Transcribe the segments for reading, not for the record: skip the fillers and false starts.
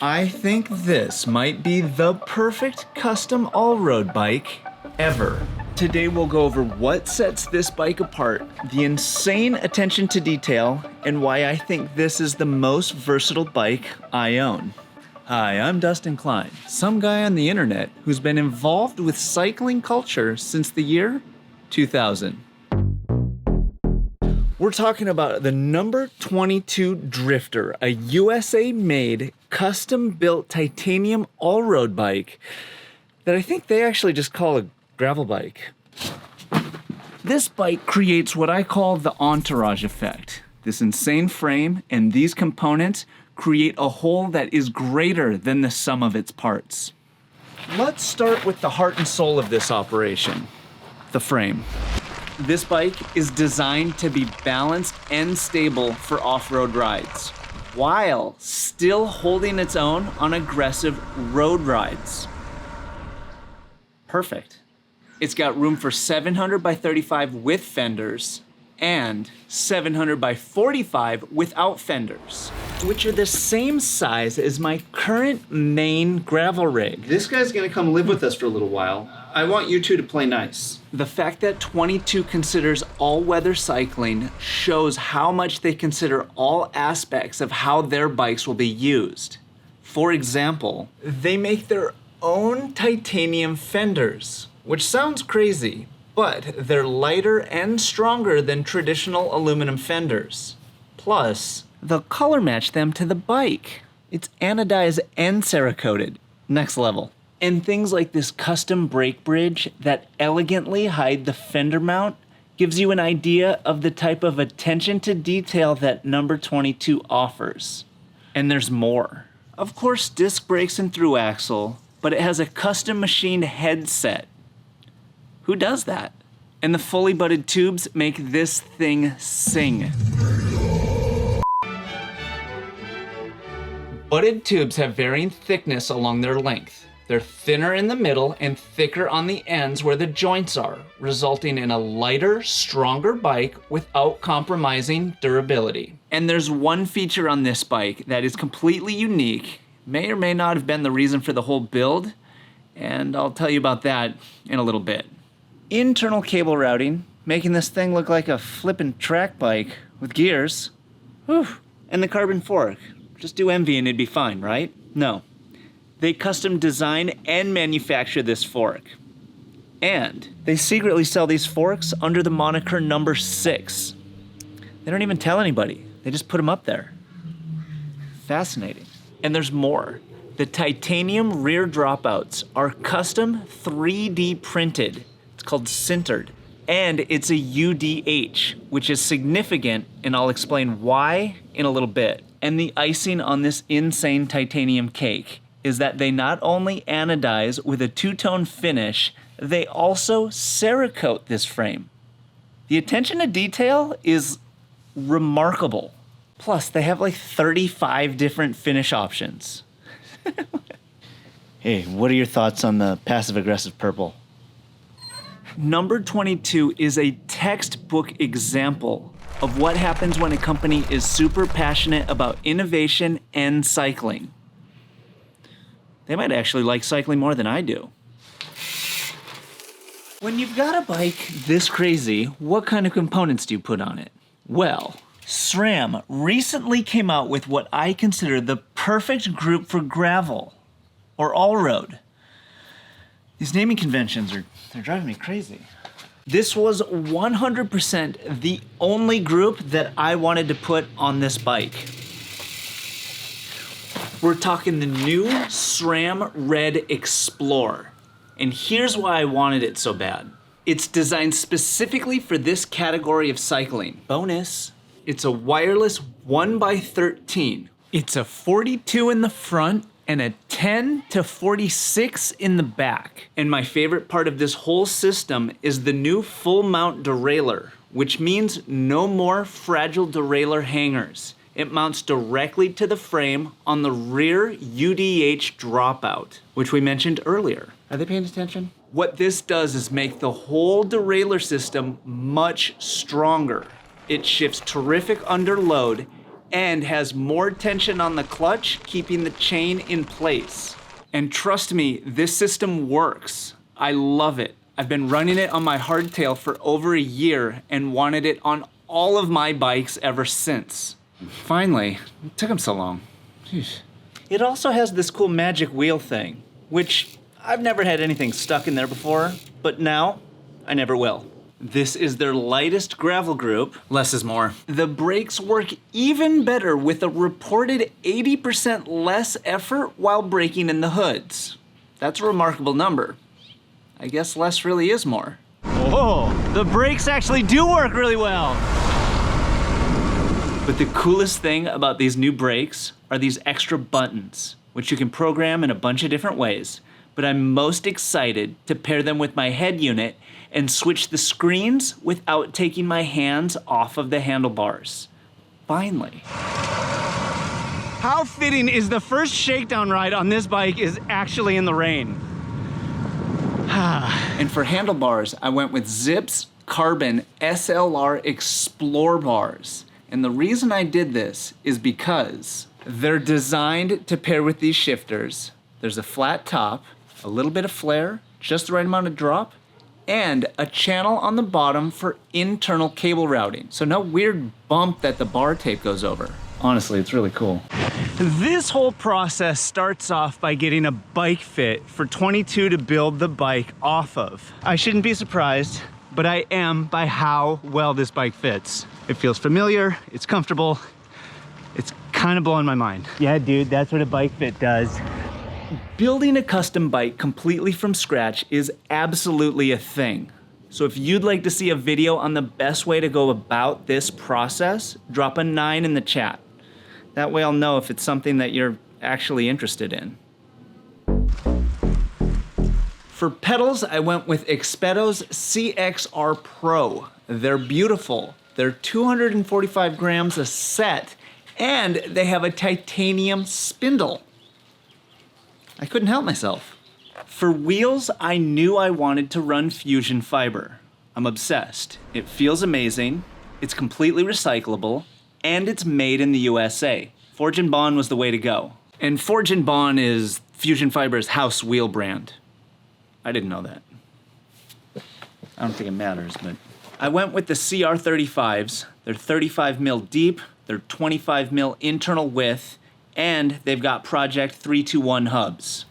I think this might be the perfect custom all-road bike ever. Today we'll go over what sets this bike apart, the insane attention to detail, and why I think this is the most versatile bike I own. Hi, I'm Dustin Klein, some guy on the internet who's been involved with cycling culture since the year 2000. We're talking about the No22 Drifter, a USA-made, custom-built titanium all-road bike that I think they actually just call a gravel bike. This bike creates what I call the entourage effect. This insane frame and these components create a whole that is greater than the sum of its parts. Let's start with the heart and soul of this operation, the frame. This bike is designed to be balanced and stable for off-road rides, while still holding its own on aggressive road rides. Perfect. It's got room for 700 by 35 with fenders and 700 by 45 without fenders, which are the same size as my current main gravel rig. This guy's gonna come live with us for a little while. I want you two to play nice. The fact that 22 considers all-weather cycling shows how much they consider all aspects of how their bikes will be used. For example, they make their own titanium fenders, which sounds crazy, but they're lighter and stronger than traditional aluminum fenders. Plus, they'll color match them to the bike. It's anodized and Cerakoted. Next level. And things like this custom brake bridge that elegantly hide the fender mount gives you an idea of the type of attention to detail that No22 offers. And there's more. Of course, disc brakes and through axle, but it has a custom machined headset. Who does that? And the fully butted tubes make this thing sing. Butted tubes have varying thickness along their length. They're thinner in the middle and thicker on the ends where the joints are, resulting in a lighter, stronger bike without compromising durability. And there's one feature on this bike that is completely unique, may or may not have been the reason for the whole build, and I'll tell you about that in a little bit. Internal cable routing, making this thing look like a flippin' track bike with gears. Whew. And the carbon fork. Just do envy and it'd be fine, right? No. They custom design and manufacture this fork. And they secretly sell these forks under the moniker number 6. They don't even tell anybody. They just put them up there. Fascinating. And there's more. The titanium rear dropouts are custom 3D printed. It's called sintered. And it's a UDH, which is significant, and I'll explain why in a little bit. And the icing on this insane titanium cake is that they not only anodize with a two-tone finish, they also Cerakote this frame. The attention to detail is remarkable. Plus, they have like 35 different finish options. Hey, what are your thoughts on the passive-aggressive purple? No22 is a textbook example of what happens when a company is super passionate about innovation and cycling. They might actually like cycling more than I do. When you've got a bike this crazy, what kind of components do you put on it? Well, Sram recently came out with what I consider the perfect group for gravel, or all-road. These naming conventions they're driving me crazy. This was 100% the only group that I wanted to put on this bike. We're talking the new Sram Red Explorer. And here's why I wanted it so bad. It's designed specifically for this category of cycling. Bonus, it's a wireless 1x13. It's a 42 in the front and a 10 to 46 in the back. And my favorite part of this whole system is the new full mount derailleur, which means no more fragile derailleur hangers. It mounts directly to the frame on the rear UDH dropout, which we mentioned earlier. Are they paying attention? What this does is make the whole derailleur system much stronger. It shifts terrific under load and has more tension on the clutch, keeping the chain in place. And trust me, this system works. I love it. I've been running it on my hardtail for over a year and wanted it on all of my bikes ever since. Finally, it took them so long. Jeez. It also has this cool magic wheel thing, which I've never had anything stuck in there before, but now I never will. This is their lightest gravel group. Less is more. The brakes work even better with a reported 80% less effort while braking in the hoods. That's a remarkable number. I guess less really is more. Whoa, the brakes actually do work really well. But the coolest thing about these new brakes are these extra buttons, which you can program in a bunch of different ways. But I'm most excited to pair them with my head unit and switch the screens without taking my hands off of the handlebars. Finally. How fitting is the first shakedown ride on this bike is actually in the rain. And for handlebars, I went with Zips Carbon SLR Explore bars. And the reason I did this is because they're designed to pair with these shifters. There's a flat top, a little bit of flare, just the right amount of drop, and a channel on the bottom for internal cable routing. So no weird bump that the bar tape goes over. Honestly, it's really cool. This whole process starts off by getting a bike fit for 22 to build the bike off of. I shouldn't be surprised, but I am by how well this bike fits. It feels familiar, it's comfortable, it's kind of blowing my mind. Yeah, dude, that's what a bike fit does. Building a custom bike completely from scratch is absolutely a thing. So if you'd like to see a video on the best way to go about this process, drop a 9 in the chat. That way I'll know if it's something that you're actually interested in. For pedals, I went with Expedo's CXR Pro. They're beautiful. They're 245 grams a set, and they have a titanium spindle. I couldn't help myself. For wheels, I knew I wanted to run Fusion Fiber. I'm obsessed. It feels amazing, it's completely recyclable, and it's made in the USA. Forge and Bond was the way to go. And Forge and Bond is Fusion Fiber's house wheel brand. I didn't know that. I don't think it matters, but... I went with the CR35s. They're 35 mil deep, they're 25 mil internal width, and they've got Project 321 hubs.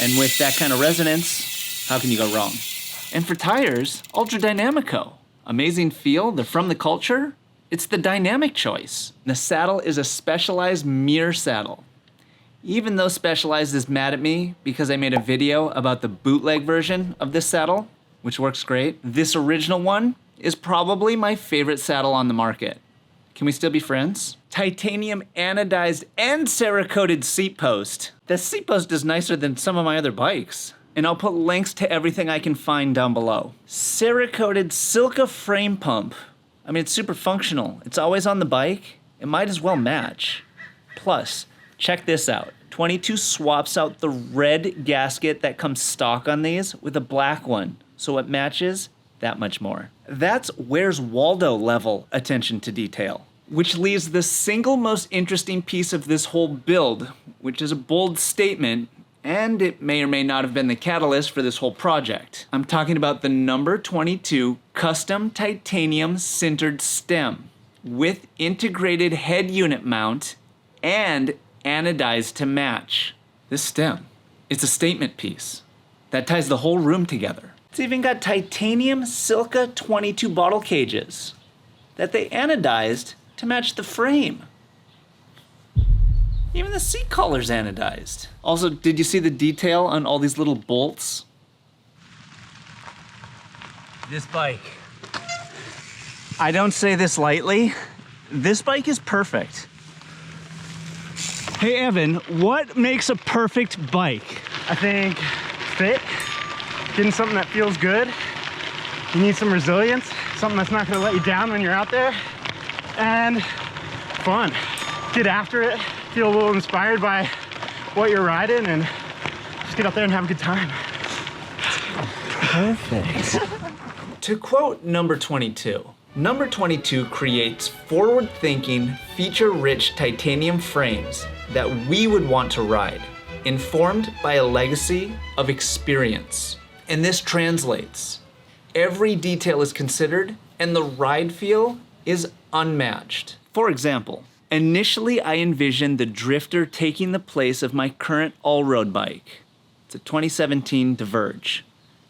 And with that kind of resonance, how can you go wrong? And for tires, Ultra Dynamico. Amazing feel, they're from the culture. It's the dynamic choice. The saddle is a Specialized mirror saddle. Even though Specialized is mad at me because I made a video about the bootleg version of this saddle, which works great, this original one is probably my favorite saddle on the market. Can we still be friends? Titanium anodized and Cerakoted seat post. The seat post is nicer than some of my other bikes. And I'll put links to everything I can find down below. Cerakoted Silca frame pump. I mean, it's super functional. It's always on the bike. It might as well match. Plus, check this out. 22 swaps out the red gasket that comes stock on these with a black one, so it matches that much more. That's Where's Waldo level attention to detail. Which leaves the single most interesting piece of this whole build, which is a bold statement, and it may or may not have been the catalyst for this whole project. I'm talking about the number 22 custom titanium sintered stem with integrated head unit mount and anodized to match. This stem, it's a statement piece that ties the whole room together. It's even got titanium Silca 22 bottle cages that they anodized to match the frame. Even the seat collar's anodized. Also, did you see the detail on all these little bolts? This bike. I don't say this lightly. This bike is perfect. Hey Evan, what makes a perfect bike? I think fit, getting something that feels good. You need some resilience, something that's not gonna let you down when you're out there. And fun. Get after it, feel a little inspired by what you're riding, and just get out there and have a good time. Perfect. To quote number 22, Number 22 creates forward-thinking, feature-rich titanium frames that we would want to ride, informed by a legacy of experience. And this translates. Every detail is considered, and the ride feel is unmatched. For example, initially I envisioned the Drifter taking the place of my current all-road bike. It's a 2017 Diverge,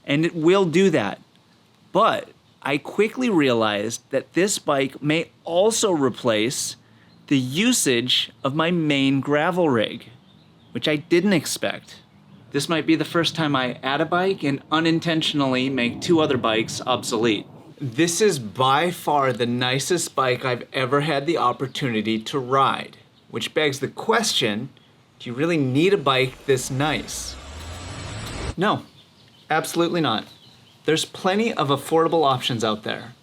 and it will do that. But I quickly realized that this bike may also replace the usage of my main gravel rig, which I didn't expect. This might be the first time I add a bike and unintentionally make 2 other bikes obsolete. This is by far the nicest bike I've ever had the opportunity to ride, which begs the question, do you really need a bike this nice? No, absolutely not. There's plenty of affordable options out there.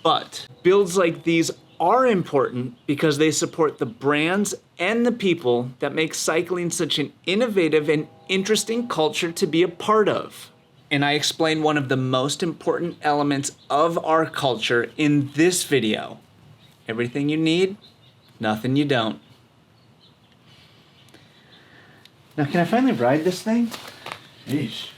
But builds like these are important because they support the brands and the people that make cycling such an innovative and interesting culture to be a part of. And I explain one of the most important elements of our culture in this video. Everything you need, nothing you don't. Now can I finally ride this thing? Yeesh.